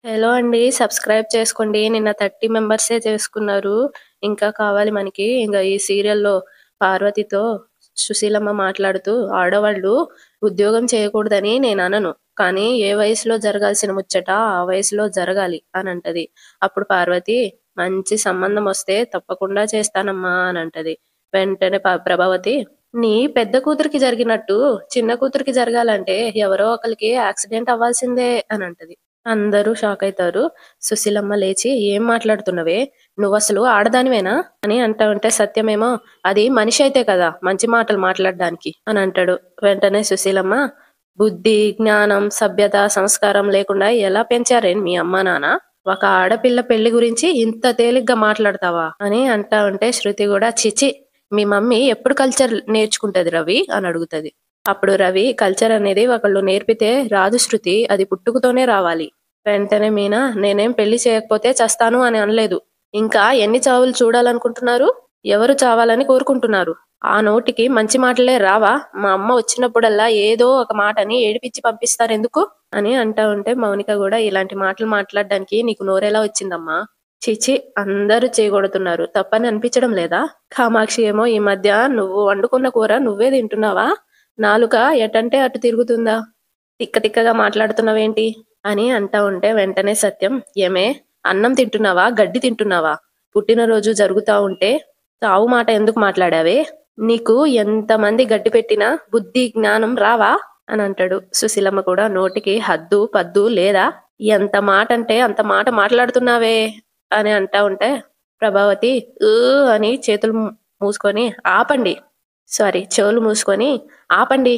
Hello అండి. Subscribe చేసుకోండి. నిన్న 30 మెంబర్సే చేసుకున్నారు. ఇంకా కావాలి మనకి. ఈ సీరియల్‌లో పార్వతితో సుశీలమ్మ మాట్లాడుతూ ఆడవాళ్ళు ఉద్యోగం చేయకూడదని నేననను. కానీ ఏ వయసులో జరగాల్సిన ముచ్చట ఆ వయసులో జరగాలి అనంటది. అప్పుడు పార్వతి మంచి సంబంధం వస్తే తప్పకుండా చేస్తానమ్మా అనంటది. వెంటనే ప్రభావతి నీ పెద్ద కూతురికి జరిగినట్టు చిన్న కూతురికి జరగాలంటే ఎవరో ఒకళ్ళకి యాక్సిడెంట్ అవ్వాల్సిందే అనంటది. అందరూ షాకయితారు. సుశీలమ్మ లేచి "ఏం మాట్లాడుతున్నవే? నువ్వసలు ఆడదానివేనా?" అని అంటా ఉంటే సత్యమేమో "అది మనిషి అయితే కదా మంచి మాటలు మాట్లాడడానికి" అని అంటాడు. వెంటనే సుశీలమ్మ "బుద్ధి, జ్ఞానం, సభ్యత, సంస్కారం లేకుండా ఎలా పెంచారే మీ అమ్మా నాన్న? ఒక ఆడపిల్ల పెళ్లి గురించి ఇంత తేలిగ్గా మాట్లాడతావా?" అని అంటా ఉంటే శృతి కూడా "చిచి మీ మమ్మీ ఎప్పుడు కల్చర్ నేర్చుకుంటది రవి" అని అడుగుతది. అప్పుడు రవి కల్చర్ అనేది ఒకళ్ళు నేర్పితే రాదు శృతి, అది పుట్టుకతోనే రావాలి. వెంటనే మీనా నేనేం పెళ్లి చేయకపోతే చస్తాను అని అనలేదు. ఇంకా ఎన్ని చావులు చూడాలనుకుంటున్నారు? ఎవరు చావాలని కోరుకుంటున్నారు? ఆ నోటికి మంచి మాటలే రావా? మా అమ్మ వచ్చినప్పుడల్లా ఏదో ఒక మాటని ఏడిపిచ్చి పంపిస్తారెందుకు? అని అంటా ఉంటే మౌనిక కూడా ఇలాంటి మాటలు మాట్లాడడానికి నీకు నోరెలా వచ్చిందమ్మా? చిచి అందరూ చేయగొడుతున్నారు. తప్పని అనిపించడం లేదా? కామాక్షి ఏమో ఈ మధ్య నువ్వు వండుకున్న కూర నువ్వే తింటున్నావా? నాలుక ఎటంటే అటు తిరుగుతుందా? తిక్క తిక్కగా మాట్లాడుతున్నావేంటి? అని అంటా ఉంటే వెంటనే సత్యం ఏమే అన్నం తింటున్నావా గడ్డి తింటున్నావా? పుట్టినరోజు జరుగుతా ఉంటే చావు మాట ఎందుకు మాట్లాడావే? నీకు ఎంతమంది గడ్డి పెట్టినా బుద్ధి జ్ఞానం రావా అని అంటాడు. సుశీలమ్మ కూడా నోటికి హద్దు పద్దు లేదా? ఎంత మాట అంటే అంత మాట మాట్లాడుతున్నావే అని అంటా ఉంటే ప్రభావతి ఊ అని చేతులు మూసుకొని ఆపండి, సారీ చెవులు మూసుకొని ఆపండి,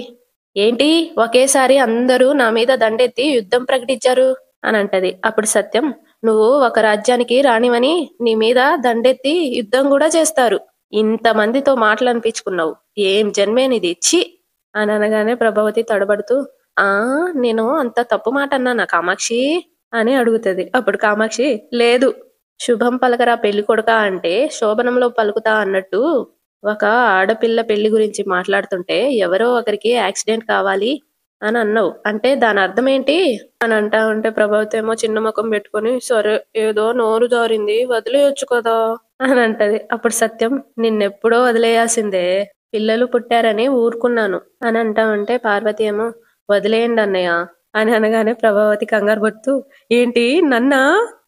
ఏంటి ఒకేసారి అందరూ నా మీద దండెత్తి యుద్ధం ప్రకటించారు అని అంటది. అప్పుడు సత్యం నువ్వు ఒక రాజ్యానికి రాణివని నీ మీద దండెత్తి యుద్ధం కూడా చేస్తారు. ఇంతమందితో మాటలు అనిపించుకున్నావు, ఏం జన్మేనిది ఛీ అని అనగానే ప్రభావతి తడబడుతూ ఆ నేను అంత తప్పు మాట అన్నానా కామాక్షి అని అడుగుతది. అప్పుడు కామాక్షి లేదు, శుభం పలకరా పెళ్లి కొడుకా అంటే శోభనంలో పలుకుతా అన్నట్టు ఒక ఆడపిల్ల పెళ్లి గురించి మాట్లాడుతుంటే ఎవరో ఒకరికి యాక్సిడెంట్ కావాలి అని అన్నావు అంటే దాని అర్థం ఏంటి అని అంటా ఉంటే ప్రభావతి ఏమో చిన్న ముఖం పెట్టుకొని సరే ఏదో నోరు జారింది వదిలేయొచ్చు కదా అని అంటది. అప్పుడు సత్యం నిన్నెప్పుడో వదిలేయాల్సిందే, పిల్లలు పుట్టారని ఊరుకున్నాను అని అంటా ఉంటే పార్వతి ఏమో వదిలేయండి అన్నయ్య అని అనగానే ప్రభావతి కంగారు పడుతూ ఏంటి నన్నా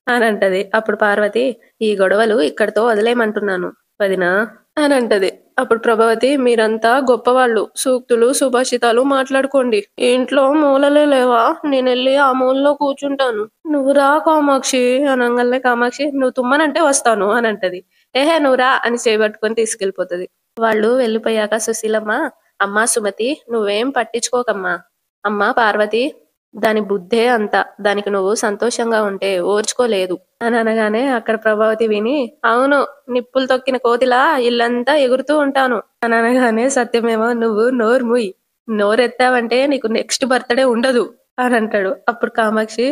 అని అంటది. అప్పుడు పార్వతి ఈ గొడవలు ఇక్కడితో వదిలేయమంటున్నాను వదినా అని అంటది. అప్పుడు ప్రభావతి మీరంతా గొప్పవాళ్ళు, సూక్తులు సుభాషితాలు మాట్లాడుకోండి, ఇంట్లో మూలలే లేవా? నేనెళ్ళి ఆ మూలలో కూర్చుంటాను, నువ్వు రా కామాక్షి అనంగానే కామాక్షి నువ్వు తుమ్మనంటే వస్తాను అని అంటది. ఏహే నువ్వు రా అని చేపట్టుకొని తీసుకెళ్లిపోతది. వాళ్ళు వెళ్ళిపోయాక సుశీలమ్మ అమ్మా సుమతి నువ్వేం పట్టించుకోకమ్మా, అమ్మా పార్వతి దాని బుద్ధే అంత, దానికి నువ్వు సంతోషంగా ఉంటే ఓర్చుకోలేదు అని అనగానే అక్కడ ప్రభావతి విని అవును నిప్పులు తొక్కిన కోతిలా ఇల్లంతా ఎగురుతూ ఉంటాను అని అనగానే సత్యమేమో నువ్వు నోరు ముయ్, నోరెత్తావంటే నీకు నెక్స్ట్ బర్త్డే ఉండదు అని అంటాడు. అప్పుడు కామాక్షి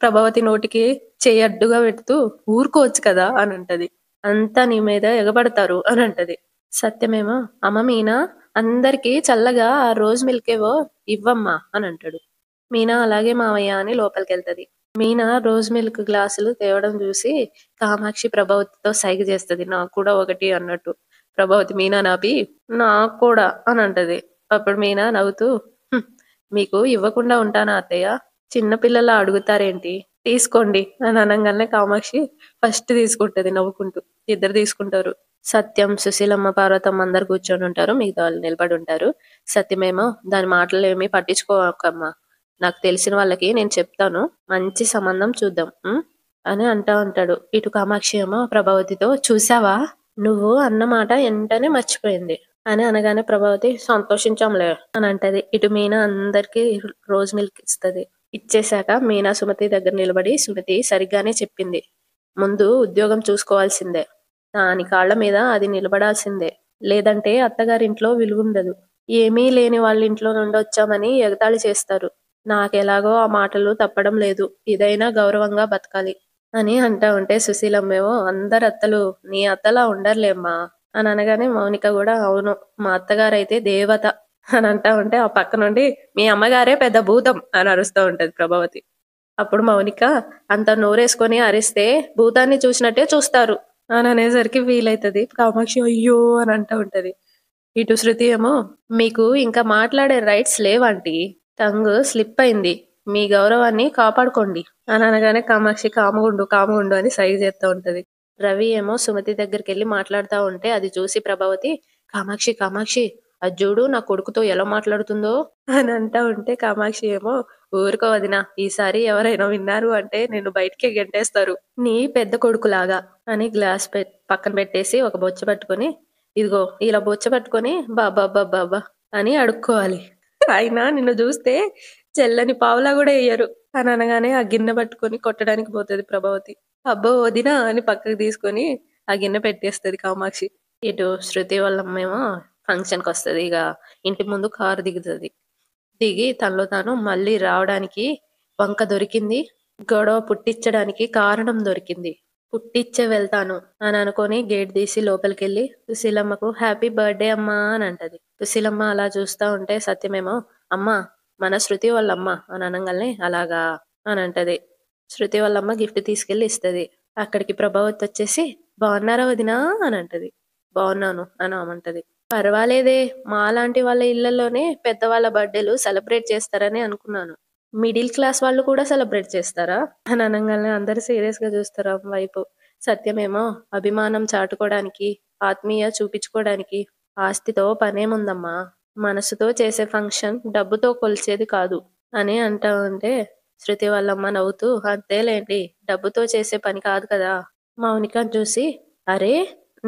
ప్రభావతి నోటికి చెయ్యి అడ్డుగా పెడుతూ ఊరుకోవచ్చు కదా అని అంటది. అంతా నీ మీద ఎగబడతారు అని అంటది. సత్యమేమో అమ్మ మీనా అందరికీ చల్లగా ఆ రోజ్ మిల్కేవో ఇవ్వమ్మా అని అంటాడు. మీనా అలాగే మావయ్య అని లోపలికెళ్తది. మీనా రోజ్ మిల్క్ గ్లాసులు తేవడం చూసి కామాక్షి ప్రభావతితో సైగ చేస్తది నాకు కూడా ఒకటి అన్నట్టు. ప్రభావతి మీనా నాపి నాకు కూడా అని అంటది. అప్పుడు మీనా నవ్వుతూ "హ్మ్, మీకు ఇవ్వకుండా ఉంటానా అత్తయ్య? చిన్నపిల్లలా అడుగుతారేంటి, తీసుకోండి అని అనంగానే కామాక్షి ఫస్ట్ తీసుకుంటది నవ్వుకుంటూ. ఇద్దరు తీసుకుంటారు. సత్యం సుశీలమ్మ పార్వతమ్మ అందరు కూర్చొని ఉంటారు, మిగతా వాళ్ళు నిలబడి ఉంటారు. సత్యమేమో దాని మాటలు ఏమీ పట్టించుకోకమ్మా, నాకు తెలిసిన వాళ్ళకి నేను చెప్తాను, మంచి సంబంధం చూద్దాం అని అంటా ఉంటాడు. ఇటు కామాక్షి ఏమో ప్రభావతితో చూసావా నువ్వు అన్న మాట వెంటనే మర్చిపోయింది అని అనగానే ప్రభావతి సంతోషించాంలే అని అంటది. ఇటు మీనా అందరికి రోజ్ మిల్క్ ఇస్తది. ఇచ్చేశాక మీనా సుమతి దగ్గర నిలబడి సుమతి సరిగ్గానే చెప్పింది, ముందు ఉద్యోగం చూసుకోవాల్సిందే, దాని కాళ్ల మీద అది నిలబడాల్సిందే, లేదంటే అత్తగారింట్లో విలువుండదు, ఏమీ లేని వాళ్ళ ఇంట్లో నుండి వచ్చామని ఎగతాళి చేస్తారు, నాకెలాగో ఆ మాటలు తప్పడం లేదు, ఇదైనా గౌరవంగా బతకాలి అని అంటా ఉంటే సుశీలమ్మేమో అందరు అత్తలు నీ అత్తలా ఉండర్లేమ్మా అని అనగానే మౌనిక కూడా అవును మా అత్తగారైతే దేవత అని అంటా ఉంటే ఆ పక్క నుండి మీ అమ్మగారే పెద్ద భూతం అని అరుస్తూ ఉంటది ప్రభావతి. అప్పుడు మౌనిక అంత నోరేసుకొని అరిస్తే భూతాన్ని చూసినట్టే చూస్తారు అని అనేసరికి వీలైతది. కామాక్షి అయ్యో అని అంటా ఉంటది. ఇటు శృతి ఏమో మీకు ఇంకా మాట్లాడే రైట్స్ లేవాంటీ, టంగ్ స్లిప్ అయింది, మీ గౌరవాన్ని కాపాడుకోండి అని అనగానే కామాక్షి కాముగుండు కాముగుండు అని సైగ చేస్తూ ఉంటది. రవి ఏమో సుమతి దగ్గరికి వెళ్ళి మాట్లాడుతూ ఉంటే అది చూసి ప్రభావతి కామాక్షి కామాక్షి అది చూడు నా కొడుకుతో ఎలా మాట్లాడుతుందో అని అంటా ఉంటే కామాక్షి ఏమో ఊరుకో వదినా, ఈసారి ఎవరైనా విన్నారు అంటే నిన్ను బయటికి గెంటేస్తారు నీ పెద్ద కొడుకులాగా అని గ్లాస్ పక్కన పెట్టేసి ఒక బొచ్చ పట్టుకొని ఇదిగో ఇలా బొచ్చ పట్టుకొని బాబా బాబా అని అడుక్కోవాలి. అయినా నిన్ను చూస్తే చెల్లని పావులా కూడా వేయరు అని అనగానే ఆ గిన్నె పట్టుకొని కొట్టడానికి పోతుంది ప్రభావతి. అబ్బో వదినా అని పక్కకు తీసుకొని ఆ గిన్నె పెట్టేస్తుంది కామాక్షి. ఇటు శృతి వాళ్ళ అమ్మేమో ఫంక్షన్కి వస్తుంది. ఇక ఇంటి ముందు కారు దిగుతుంది. దిగి తనలో తాను మళ్ళీ రావడానికి వంక దొరికింది, గొడవ పుట్టించడానికి కారణం దొరికింది, పుట్టించే వెళ్తాను అని అనుకొని గేట్ తీసి లోపలికి వెళ్ళి సుశీలమ్మకు హ్యాపీ బర్త్డే అమ్మా అని అంటది. సుశీలమ్మ అలా చూస్తా ఉంటే సత్యమేమో అమ్మా మన శృతి వాళ్ళమ్మ అని అనగానే అలాగా అని అంటది. శృతి వాళ్ళమ్మ గిఫ్ట్ తీసుకెళ్లి ఇస్తది. అక్కడికి ప్రభావతి వచ్చేసి బాగున్నారా వదినా అని అంటది. బాగున్నాను అని ఆమంటది. పర్వాలేదే, మా లాంటి వాళ్ళ ఇళ్లలోనే పెద్దవాళ్ళ బర్త్డేలు సెలబ్రేట్ చేస్తారని అనుకున్నాను, మిడిల్ క్లాస్ వాళ్ళు కూడా సెలబ్రేట్ చేస్తారా అని అనగానే అందరు సీరియస్ గా చూస్తారు ఆమె వైపు. సత్యమేమో అభిమానం చాటుకోవడానికి, ఆత్మీయ చూపించుకోవడానికి ఆస్తితో పనేముందమ్మా, మనసుతో చేసే ఫంక్షన్ డబ్బుతో కొలిచేది కాదు అని అంటా ఉంటే శృతి వాళ్ళమ్మ నవ్వుతూ అంతేలేండి, డబ్బుతో చేసే పని కాదు కదా. మౌనికను చూసి అరే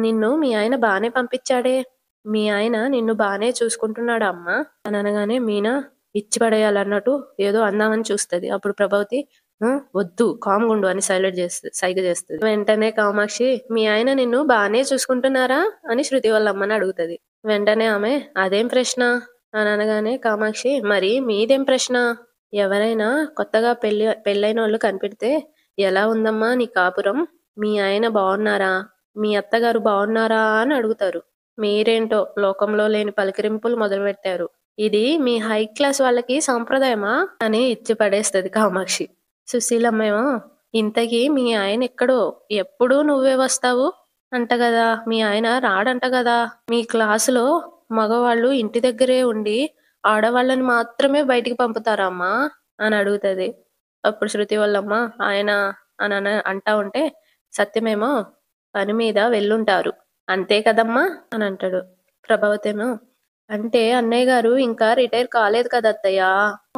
నిన్ను మీ ఆయన బానే పంపించాడే, మీ ఆయన నిన్ను బానే చూసుకుంటున్నాడా అమ్మా అని అనగానే మీనా ఇచ్చి పడేయాలన్నట్టు ఏదో అందామని చూస్తుంది. అప్పుడు ప్రభావతి వద్దు కామ్గుండు అని సైగ చేస్తుంది. వెంటనే కామాక్షి మీ ఆయన నిన్ను బానే చూసుకుంటున్నారా అని శృతి వాళ్ళ అమ్మని అడుగుతుంది. వెంటనే ఆమె అదేం ప్రశ్న అని అనగానే కామాక్షి మరి మీదేం ప్రశ్న, ఎవరైనా కొత్తగా పెళ్ళైన వాళ్ళు కనిపెడితే ఎలా ఉందమ్మా నీ కాపురం, మీ ఆయన బాగున్నారా, మీ అత్తగారు బాగున్నారా అని అడుగుతారు. మీరేంటో లోకంలో లేని పలకరింపులు మొదలుపెట్టారు, ఇది మీ హై క్లాస్ వాళ్ళకి సాంప్రదాయమా అని ఇచ్చి పడేస్తుంది కామాక్షి. సుశీలమ్మేమో ఇంతకీ మీ ఆయన ఎక్కడో, ఎప్పుడూ నువ్వే వస్తావు అంట కదా, మీ ఆయన రాడంట కదా, మీ క్లాసులో మగవాళ్ళు ఇంటి దగ్గరే ఉండి ఆడవాళ్ళని మాత్రమే బయటికి పంపుతారమ్మా అని అడుగుతుంది. అప్పుడు శృతి వాళ్ళమ్మ ఆయన అని అంటా ఉంటే సత్యమేమో పని మీద వెళ్ళుంటారు అంతే కదమ్మా అని అంటాడు. ప్రభావతేమో అంటే అన్నయ్య గారు ఇంకా రిటైర్ కాలేదు కదా అత్తయ్య,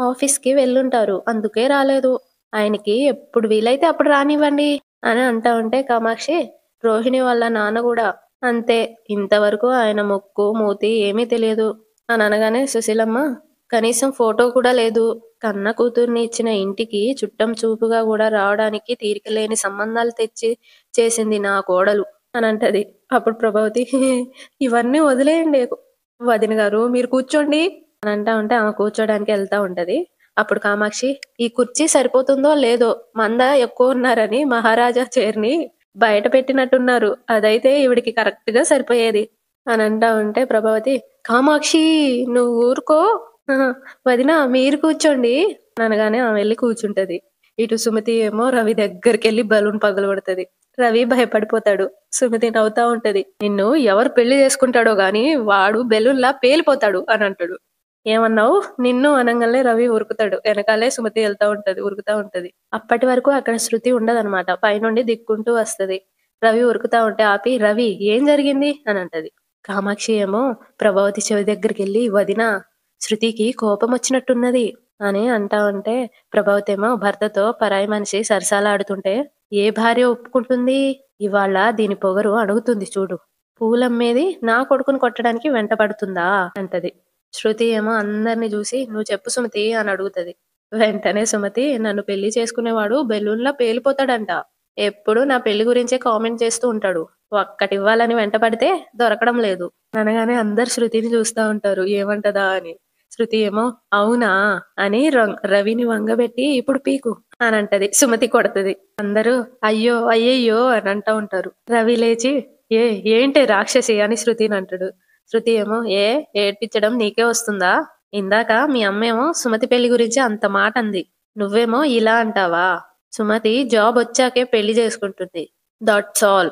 ఆఫీస్కి వెళ్ళుంటారు అందుకే రాలేదు, ఆయనకి ఎప్పుడు వీలైతే అప్పుడు రానివ్వండి అని అంటా ఉంటే కామాక్షి రోహిణి వాళ్ళ నాన్న కూడా అంతే, ఇంతవరకు ఆయన ముక్కు మూతి ఏమీ తెలియదు అని అనగానే సుశీలమ్మ కనీసం ఫోటో కూడా లేదు, కన్న కూతుర్ని ఇచ్చిన ఇంటికి చుట్టం చూపుగా కూడా రావడానికి తీరిక లేని సంబంధాలు తెచ్చి చేసింది నా కోడలు అని అంటది. అప్పుడు ప్రభావతి ఇవన్నీ వదిలేయండి వదిన గారు, మీరు కూర్చోండి అని అంటా ఉంటే ఆమె కూర్చోడానికి వెళ్తా ఉంటది. అప్పుడు కామాక్షి ఈ కుర్చీ సరిపోతుందో లేదో, మంద ఎక్కువ ఉన్నారని మహారాజా చైర్ని బయట పెట్టినట్టున్నారు, అదైతే ఈవిడికి కరెక్ట్ గా సరిపోయేది అని అంటా ఉంటే ప్రభావతి కామాక్షి నువ్వు ఊరుకో, వదిన మీరు కూర్చోండి అనగానే ఆమె వెళ్ళి కూర్చుంటది. ఇటు సుమతి ఏమో రవి దగ్గరికి వెళ్ళి బలూన్ పగలగొడుతుంది. రవి భయపడిపోతాడు. సుమతి నవ్వుతా ఉంటది. నిన్ను ఎవరు పెళ్లి చేసుకుంటాడో గాని వాడు బెలూన్లా పేలిపోతాడు అని అంటాడు. ఏమన్నావు నిన్ను అనగానే రవి ఉరుకుతాడు. వెనకాలే సుమతి వెళ్తా ఉంటది, ఉరుకుతా ఉంటది. అప్పటి వరకు అక్కడ శృతి ఉండదన్నమాట, పైనుండి దిక్కుంటూ వస్తది. రవి ఉరుకుతా ఉంటే ఆపి రవి ఏం జరిగింది అని అంటది. కామాక్షి ఏమో ప్రభావతి చెవి దగ్గరికి వెళ్ళి వదిన శృతికి కోపం వచ్చినట్టున్నది అని అంటా ఉంటే ప్రభావతి ఏమో భర్తతో పరాయి మనిషి సరసాలాడుతుంటే ఏ భార్య ఒప్పుకుంటుంది, ఇవాళ దీని పొగరు అడుగుతుంది చూడు, పూలమ్మేది నా కొడుకుని కొట్టడానికి వెంట పడుతుందా అంటది. శృతి ఏమో అందరిని చూసి నువ్వు చెప్పు సుమతి అని అడుగుతది. వెంటనే సుమతి నన్ను పెళ్లి చేసుకునేవాడు బెలూన్లా పేలిపోతాడంట, ఎప్పుడు నా పెళ్లి గురించే కామెంట్ చేస్తూ ఉంటాడు, ఒక్కటివ్వాలని వెంట పడితే దొరకడం లేదు అనగానే అందరు శృతిని చూస్తా ఉంటారు ఏమంటదా అని. శృతి ఏమో అవునా అని రవిని వంగబెట్టి ఇప్పుడు పీకు అని అంటది. సుమతి కొడుతుంది. అందరూ అయ్యో అయ్యయ్యో అని అంటా ఉంటారు. రవి లేచి ఏంటి రాక్షసి అని శృతిని అంటాడు. శృతి ఏమో ఏడ్పించడం నీకే వస్తుందా, ఇందాక మీ అమ్మేమో సుమతి పెళ్లి గురించి అంత మాట అంది, నువ్వేమో ఇలా అంటావా? సుమతి జాబ్ వచ్చాకే పెళ్లి చేసుకుంటుంది. That's all.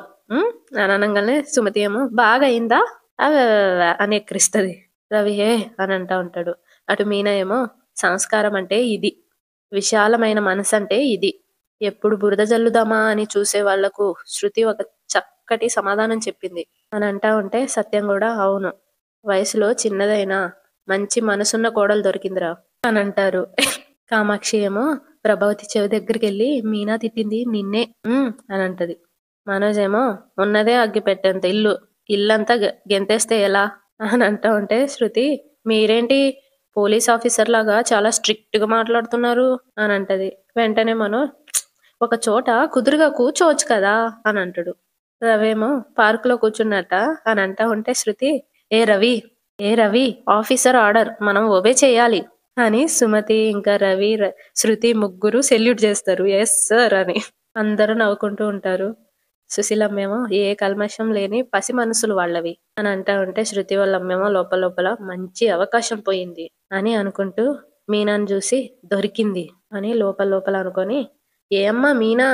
అని అనంగానే సుమతి ఏమో బాగా అయిందా అని ఎక్కిరిస్తుంది. రవి హే అని అంటా ఉంటాడు. అటు మీనా ఏమో సంస్కారం అంటే ఇది, విశాలమైన మనసు అంటే ఇది, ఎప్పుడు బురద జల్లుదామా అని చూసే వాళ్లకు శృతి ఒక చక్కటి సమాధానం చెప్పింది అని అంటా ఉంటే సత్యం కూడా అవును, వయసులో చిన్నదైనా మంచి మనసున్న కోడలు దొరికిందిరా అని అంటారు. కామాక్షి ఏమో ప్రభావతి చెవి దగ్గరికి వెళ్ళి మీనా తిట్టింది నిన్నే అని అంటది. మనోజ్ ఏమో ఉన్నదే అగ్గి పెట్టేంత ఇల్లు, ఇల్లంతా గెంతేస్తే ఎలా అని అంటా ఉంటే శృతి మీరేంటి పోలీస్ ఆఫీసర్ లాగా చాలా స్ట్రిక్ట్ గా మాట్లాడుతున్నారు అని అంటది. వెంటనే మనో ఒక చోట కుదురుగా కూర్చోవచ్చు కదా అని అంటాడు. రవేమో పార్క్ లో కూర్చున్నట్ట అని అంటా ఉంటే శృతి ఏ రవి ఏ రవి ఆఫీసర్ ఆర్డర్, మనం ఒబే చేయాలి అని సుమతి ఇంకా రవి శృతి ముగ్గురు సెల్యూట్ చేస్తారు. ఎస్ సార్ అని అందరూ నవ్వుకుంటూ ఉంటారు. సుశీలమ్మేమో ఏ కల్మషం లేని పసి మనసులు వాళ్ళవి అని అంటా ఉంటే శృతి వాళ్ళమ్మేమో లోపల లోపల మంచి అవకాశం పోయింది అని అనుకుంటూ మీనాను చూసి దొరికింది అని లోపల లోపల అనుకొని ఏ అమ్మా మీనా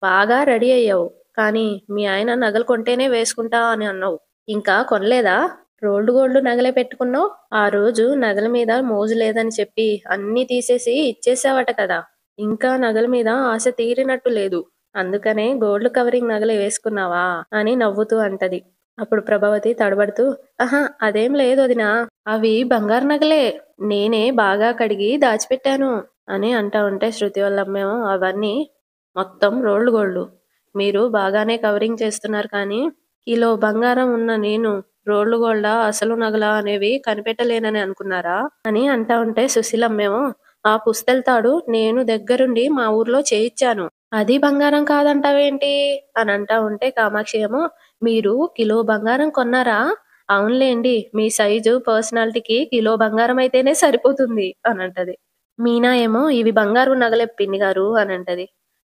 బాగా రెడీ అయ్యావు, కానీ మీ ఆయన నగలు కొంటేనే వేసుకుంటా అని అన్నావు, ఇంకా కొనలేదా? రోల్డ్ గోల్డ్ నగలే పెట్టుకున్నావు, ఆ రోజు నగల మీద మోజు లేదని చెప్పి అన్ని తీసేసి ఇచ్చేసావట కదా, ఇంకా నగల మీద ఆశ తీరినట్టు లేదు, అందుకనే గోల్డ్ కవరింగ్ నగలే వేసుకున్నావా అని నవ్వుతూ అంటది. అప్పుడు ప్రభావతి తడబడుతూ ఆహా అదేం లేదు వదినా, అవి బంగారు నగలే, నేనే బాగా కడిగి దాచిపెట్టాను అని అంటా ఉంటే శృతి వాళ్ళమ్మేమో అవన్నీ మొత్తం రోల్డ్ గోల్డ్, మీరు బాగానే కవరింగ్ చేస్తున్నారు, కానీ కిలో బంగారం ఉన్న నేను రోల్డ్ గోల్డా అసలు నగలా అనేవి కనిపెట్టలేనని అనుకున్నారా అని అంటా ఉంటే సుశీలమ్మేమో ఆ పుస్తెళ్తాడు నేను దగ్గరుండి మా ఊర్లో చేయించాను, అది బంగారం కాదంటావేంటి అని అంటా ఉంటే కామాక్షి ఏమో మీరు కిలో బంగారం కొన్నారా? అవునులేండి, మీ సైజు పర్సనాలిటీకి కిలో బంగారం అయితేనే సరిపోతుంది అని అంటది. మీనా ఏమో ఇవి బంగారు నగలే పిన్ని గారు అని అంటది.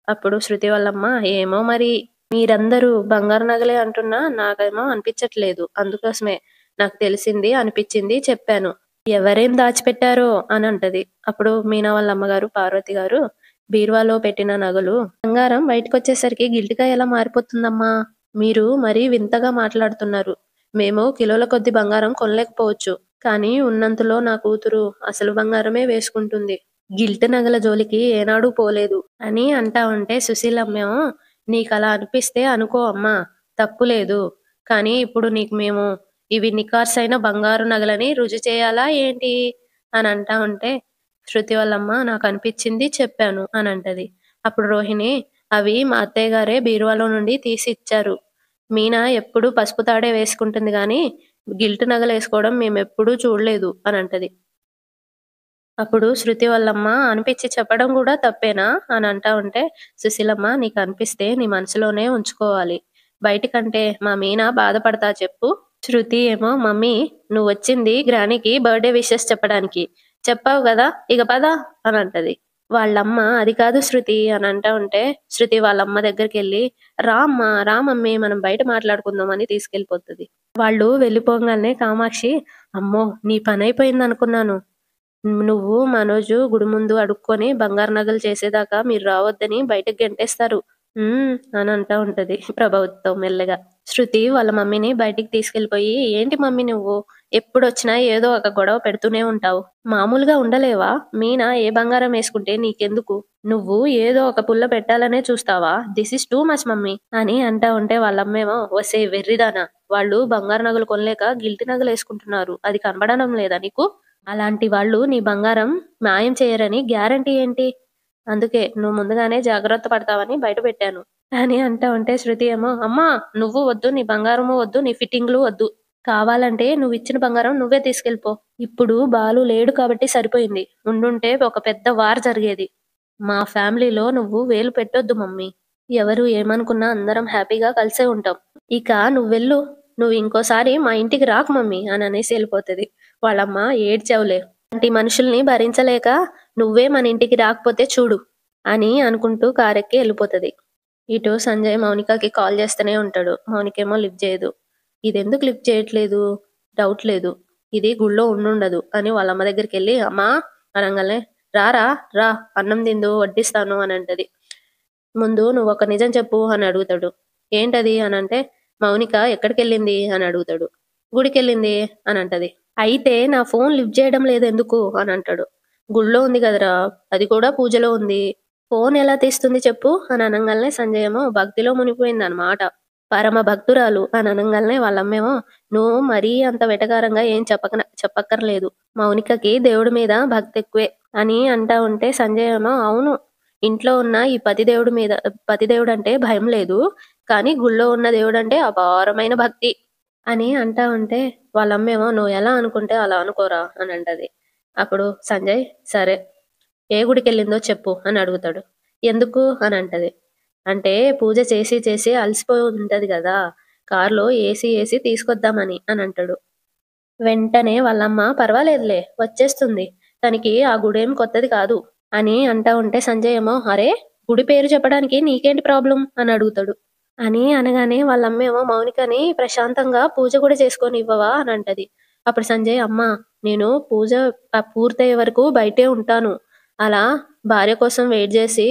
అప్పుడు శృతి వాళ్ళమ్మ ఏమో మరి మీరందరూ బంగారు నగలే అంటున్నా నాకేమో అనిపించట్లేదు, అందుకోసమే నాకు తెలిసింది అనిపించింది చెప్పాను, ఎవరేం దాచిపెట్టారో అని అంటది. అప్పుడు మీనా వాళ్ళ అమ్మగారు పార్వతి గారు బీరువాలో పెట్టిన నగలు బంగారం బయటకొచ్చేసరికి గిల్టిగా ఎలా మారిపోతుందమ్మా, మీరు మరీ వింతగా మాట్లాడుతున్నారు, మేము కిలోల కొద్ది బంగారం కొనలేకపోవచ్చు, కానీ ఉన్నంతలో నా కూతురు అసలు బంగారమే వేసుకుంటుంది, గిల్ట్ నగల జోలికి ఏనాడూ పోలేదు అని అంటా ఉంటే సుశీలమ్మేమో నీకలా అనిపిస్తే అనుకో అమ్మా, తప్పులేదు, కానీ ఇప్పుడు నీకు మేము ఇవి నికార్సైన బంగారు నగలని రుజువు చేయాలా ఏంటి అని అంటా ఉంటే శృతి వాళ్ళమ్మ నాకు అనిపించింది చెప్పాను అని అంటది. అప్పుడు రోహిణి అవి మా అత్తయ్య గారే బీరువాలో నుండి తీసి ఇచ్చారు, మీనా ఎప్పుడు పసుపు తాడే వేసుకుంటుంది గాని గిల్ట్ నగలు వేసుకోవడం మేమెప్పుడూ చూడలేదు అని అంటది. అప్పుడు శృతి వాళ్ళమ్మ అనిపించి చెప్పడం కూడా తప్పేనా అని అంటా ఉంటే సుశీలమ్మ నీకు అనిపిస్తే నీ మనసులోనే ఉంచుకోవాలి, బయటికంటే మా మీనా బాధపడతా చెప్పు. శృతి ఏమో మమ్మీ నువ్వు వచ్చింది గ్రానికి బర్త్డే విషెస్ చెప్పడానికి, చెప్పావు కదా ఇక పద అని అంటది. వాళ్ళమ్మ అది కాదు శృతి అని అంటా ఉంటే శృతి వాళ్ళమ్మ దగ్గరికి వెళ్ళి రామ్మా రామమ్మి మనం బయట మాట్లాడుకుందాం అని తీసుకెళ్లిపోతుంది. వాళ్ళు వెళ్ళిపోగానే కామాక్షి అమ్మో నీ పని అయిపోయింది అనుకున్నాను, నువ్వు మనోజు గుడి ముందు అడుక్కొని బంగారు నగలు చేసేదాకా మీరు రావద్దని బయటకు గెంటేస్తారు అని అంటా ఉంటది ప్రభావతితో మెల్లగా. శృతి వాళ్ళ మమ్మీని బయటికి తీసుకెళ్లిపోయి ఏంటి మమ్మీ నువ్వు ఎప్పుడొచ్చినా ఏదో ఒక గొడవ పెడుతూనే ఉంటావు, మామూలుగా ఉండలేవా, మీనా ఏ బంగారం వేసుకుంటే నీకెందుకు, నువ్వు ఏదో ఒక పుల్ల పెట్టాలనే చూస్తావా, this is too much mummy అని అంటా ఉంటే వాళ్ళమ్మేమో వసే వెర్రిదానా, వాళ్ళు బంగారు నగలు కొనలేక గిల్టి నగలు వేసుకుంటున్నారు, అది కనబడడం లేదా నీకు, అలాంటి వాళ్ళు నీ బంగారం మాయం చేయరని గ్యారంటీ ఏంటి, అందుకే నువ్వు ముందుగానే జాగ్రత్త పడతావని బయట పెట్టాను అని అంటా ఉంటే శృతి ఏమో అమ్మా నువ్వు వద్దు, నీ బంగారము వద్దు, నీ ఫిట్టింగ్లు వద్దు, కావాలంటే నువ్వు ఇచ్చిన బంగారం నువ్వే తీసుకెళ్ళిపో, ఇప్పుడు బాలు లేడు కాబట్టి సరిపోయింది, ఉండుంటే ఒక పెద్ద వార్ జరిగేది, మా ఫ్యామిలీలో నువ్వు వేలు పెట్టొద్దు మమ్మీ, ఎవరు ఏమనుకున్నా అందరం హ్యాపీగా కలిసే ఉంటాం, ఇక నువ్వెళ్ళు, నువ్వు ఇంకోసారి మా ఇంటికి రాకు మమ్మీ అని అనేసి వెళ్ళిపోతుంది. వాళ్ళమ్మ ఏడ్చావులే, అలాంటి మనుషుల్ని భరించలేక నువ్వే మన ఇంటికి రాకపోతే చూడు అని అనుకుంటూ కారెక్కి వెళ్ళిపోతుంది. ఇటు సంజయ్ మౌనికకి కాల్ చేస్తూనే ఉంటాడు, మౌనికేమో లిఫ్ట్ చేయదు. ఇదెందుకు లిఫ్ట్ చేయట్లేదు, డౌట్ లేదు, ఇది గుళ్ళో ఉండుండదు అని వాళ్ళమ్మ దగ్గరికి వెళ్ళి అమ్మా అనగానే రారా రా అన్నం తిందు వడ్డిస్తాను అని అంటది. ముందు నువ్వు ఒక నిజం చెప్పు అని అడుగుతాడు. ఏంటది అని అంటే, మౌనిక ఎక్కడికెళ్ళింది అని అడుగుతాడు. గుడికెళ్ళింది అని అంటది. అయితే నా ఫోన్ లిఫ్ట్ చేయడం లేదెందుకు అని అంటాడు. గుళ్ళో ఉంది కదరా, అది కూడా పూజలో ఉంది. ఫోన్ ఎలా తీస్తుంది చెప్పు అని అనంగాల్నే సంజయ్ ఏమో భక్తిలో మునిగిపోయిందనమాట. పరమ భక్తురాలు అని అనంగాల్నే వాళ్ళమ్మేమో నువ్వు మరీ అంత వెటకారంగా ఏం చెప్పక్కర్లేదు. మౌనికకి దేవుడి మీద భక్తి ఎక్కువే అని అంటా ఉంటే సంజయ్ ఏమో అవును. ఇంట్లో ఉన్న ఈ పతిదేవుడంటే భయం లేదు. కానీ గుళ్ళో ఉన్న దేవుడంటే అపారమైన భక్తి అని అంటా ఉంటే వాళ్ళమ్మేమో నువ్వు ఎలా అనుకుంటే అలా అనుకోరా అని అంటది. అప్పుడు సంజయ్ సరే ఏ గుడికెళ్ళిందో చెప్పు అని అడుగుతాడు. ఎందుకు అని అంటది. అంటే పూజ చేసి చేసి అలసిపోయి ఉంటది గదా! కార్‌లో ఏసి తీసుకొద్దామని అని అంటాడు. వెంటనే వాళ్ళమ్మ పర్వాలేదులే వచ్చేస్తుంది. తనకి ఆ గుడేం కొత్తది కాదు అని అంటా ఉంటే సంజయ్ ఏమో అరే! గుడి పేరు చెప్పడానికి నీకేంటి ప్రాబ్లమ్ అని అడుగుతాడు. అని అనగానే వాళ్ళమ్మేమో మౌనికని ప్రశాంతంగా పూజ కూడా చేసుకోనివ్వవా అని అంటది. అప్పుడు సంజయ్ అమ్మా నేను పూజ పూర్తయ్యే వరకు బయటే ఉంటాను. అలా భార్య కోసం వెయిట్ జేసి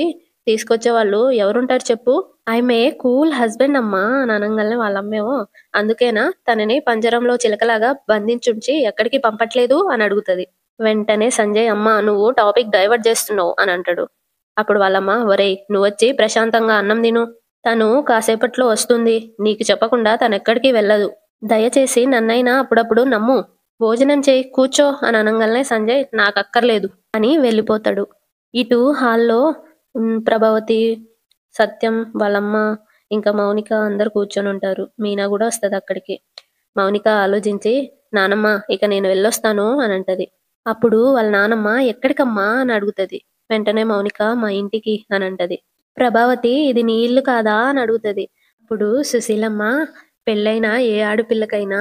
తీసుకొచ్చేవాళ్ళు ఎవరుంటారు చెప్పు? ఐయామ్ ఏ కూల్ హస్బెండ్ అమ్మా అని అనంగాల్నే వాళ్ళమ్మేమో అందుకేనా తనని పంజరంలో చిలకలాగా బంధించుంచి ఎక్కడికి పంపట్లేదు అని అడుగుతది. వెంటనే సంజయ్ అమ్మా నువ్వు టాపిక్ డైవర్ట్ చేస్తున్నావు అని అంటాడు. అప్పుడు వాళ్ళమ్మ ఒరేయ్ నువ్వొచ్చి ప్రశాంతంగా అన్నం తిను. తను కాసేపట్లో వస్తుంది. నీకు చెప్పకుండా తనెక్కడికి వెళ్ళదు. దయచేసి నన్నైనా అప్పుడప్పుడు నమ్ము. భోజనం చెయ్యి కూర్చో అని అనంగాల్నే సంజయ్ నాకక్కర్లేదు అని వెళ్ళిపోతాడు. ఇటు హాల్‌లో ప్రభావతి, సత్యం, వాళ్ళమ్మ, ఇంకా మౌనిక అందరూ కూర్చొనుంటారు. మీనా గూడా వస్తదక్కడికి. మౌనిక ఆలోచించి నానమ్మ ఇక నేను వెళ్ళొస్తాను అని అంటది. అప్పుడు వాళ్ళ నానమ్మ ఎక్కడికమ్మా అని అడుగుతది. వెంటనే మౌనిక మా ఇంటికి అని అంటది. ప్రభావతి ఇది నీ ఇల్లు కాదా అని అడుగుతది. అప్పుడు సుశీలమ్మ పెళ్ళైన ఏ ఆడపిల్లకైనా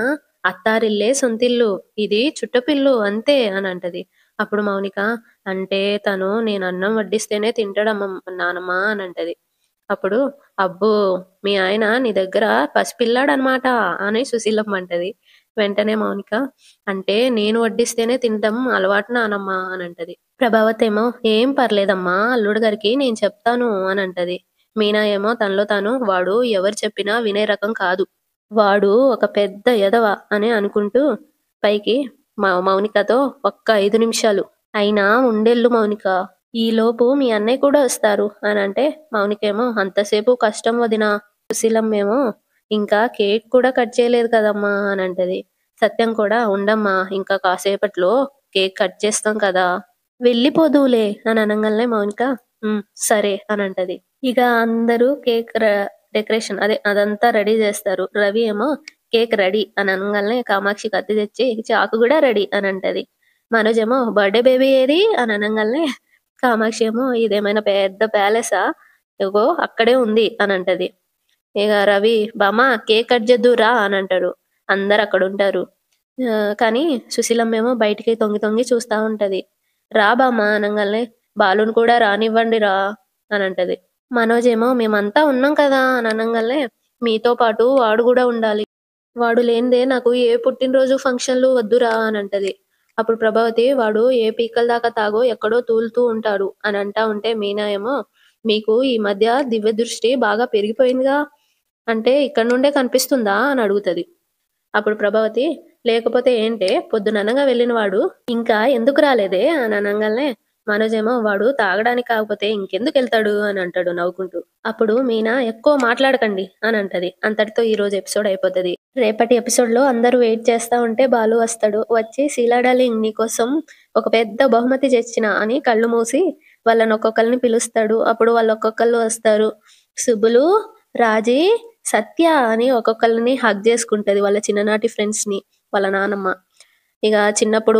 అత్తారిల్లే సొంతిల్లు. ఇది చుట్టపిల్లు అంతే అని అంటది. అప్పుడు మౌనిక అంటే తను నేను అన్నం వడ్డిస్తేనే తింటాడమ్మ నానమ్మ అని అంటది. అప్పుడు అబ్బో! మీ ఆయన నీ దగ్గర పసిపిల్లాడనమాట అని సుశీలమ్మ అంటది. వెంటనే మౌనిక అంటే నేను వడ్డిస్తేనే తినటం అలవాటు నానమ్మ అని అంటది. ప్రభావతేమో ఏం పర్లేదమ్మా అల్లుడు గారికి నేను చెప్తాను అని అంటది. మీనా ఏమో తనలో తాను వాడు ఎవరు చెప్పినా వినే రకం కాదు. వాడు ఒక పెద్ద ఎదవ అని అనుకుంటూ పైకి మౌనికతో ఒక్క 5 నిమిషాలు అయినా ఉండెళ్ళు మౌనిక. ఈలోపు మీ అన్నయ్య కూడా వస్తారు అని అంటే మౌనికేమో అంతసేపు కష్టం వదినా. సుశీలమ్మేమో ఇంకా కేక్ కూడా కట్ చేయలేదు కదమ్మా అని అంటది. సత్యం కూడా ఉండమ్మా ఇంకా కాసేపట్లో కేక్ కట్ చేస్తాం కదా! వెళ్ళిపోదువులే అని అనంగాల్నే మౌనిక సరే అని అంటది. ఇక అందరూ కేక్ డెకరేషన్ అదంతా రెడీ చేస్తారు. రవి ఏమో కేక్ రెడీ అని అనంగాల్నే కామాక్షి కత్తి తెచ్చి చాకు కూడా రెడీ అని అంటది. మనోజ్ ఏమో బర్త్‌డే బేబీ ఏది అని అనంగాల్నే కామాక్షి ఏమో ఇదేమైనా పెద్ద ప్యాలెసా? ఇగో అక్కడే ఉంది అని అంటది. ఇక రవి బామ్మ కేక్ కట్ చేద్దువు రా అని అంటాడు. అందరూ అక్కడుంటారు. కానీ సుశీలమ్మేమో బయటికి తొంగి తొంగి చూస్తా ఉంటది. రా బామ్మ అనంగాల్నే బాలుని కూడా రానివ్వండి రా అని అంటది. మనోజ్ ఏమో మేమంతా ఉన్నాం కదా అని అనంగాల్నే మీతో పాటు వాడు గూడా ఉండాలి. వాడు లేనిదే నాకు ఏ పుట్టినరోజు ఫంక్షన్‌లు వద్దురా అని అంటది. అప్పుడు ప్రభావతి వాడు ఏ పీకల దాకా తాగో ఎక్కడో తూలుతూ ఉంటాడు అని అంటా ఉంటే మీనా ఏమో మీకు ఈ మధ్య దివ్య దృష్టి బాగా పెరిగిపోయిందిగా అంటే ఇక్కడి నుండే కనిపిస్తుందా అని అడుగుతది. అప్పుడు ప్రభావతి లేకపోతే ఏంటే పొద్దుననగా వెళ్ళిన వాడు ఇంకా ఎందుకు రాలేదే అని అనంగాల్నే మనోజ్ ఏమో వాడు తాగడానికి కాకపోతే ఇంకెందుకెళ్తాడు అని అంటాడు నవ్వుకుంటూ. అప్పుడు మీనా ఎక్కువ మాట్లాడకండి అని అంటది. అంతటితో ఈ రోజు ఎపిసోడ్ అయిపోతది. రేపటి ఎపిసోడ్‌లో అందరూ వెయిట్ చేస్తా ఉంటే బాలు వస్తాడు. వచ్చి శీలా డార్లింగ్ నీకోసం ఒక పెద్ద బహుమతి తెచ్చినా అని కళ్ళు మూసి వాళ్ళని ఒక్కొక్కళ్ళని పిలుస్తాడు. అప్పుడు వాళ్ళు ఒక్కొక్కళ్ళు వస్తారు. సుబ్బులు, రాజీ, సత్య అని ఒక్కొక్కళ్ళని హగ్ చేసుకుంటది వాళ్ళ చిన్ననాటి ఫ్రెండ్స్‌ని వాళ్ళ నానమ్మ. ఇక చిన్నప్పుడు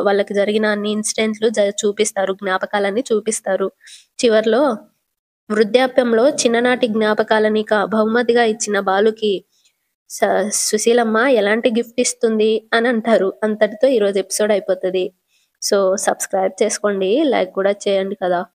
వాళ్ళకి జరిగిన అన్ని ఇన్సిడెంట్లు చూపిస్తారు. జ్ఞాపకాలన్నీ చూపిస్తారు. చివర్లో వృద్ధాప్యంలో చిన్ననాటి జ్ఞాపకాలని బహుమతిగా ఇచ్చిన బాలుకి స సుశీలమ్మ ఎలాంటి గిఫ్ట్ ఇస్తుంది అని అంటారు. అంతటితో ఈరోజు ఎపిసోడ్ అయిపోతది. సో, సబ్స్క్రైబ్ చేసుకోండి. లైక్ కూడా చేయండి కదా!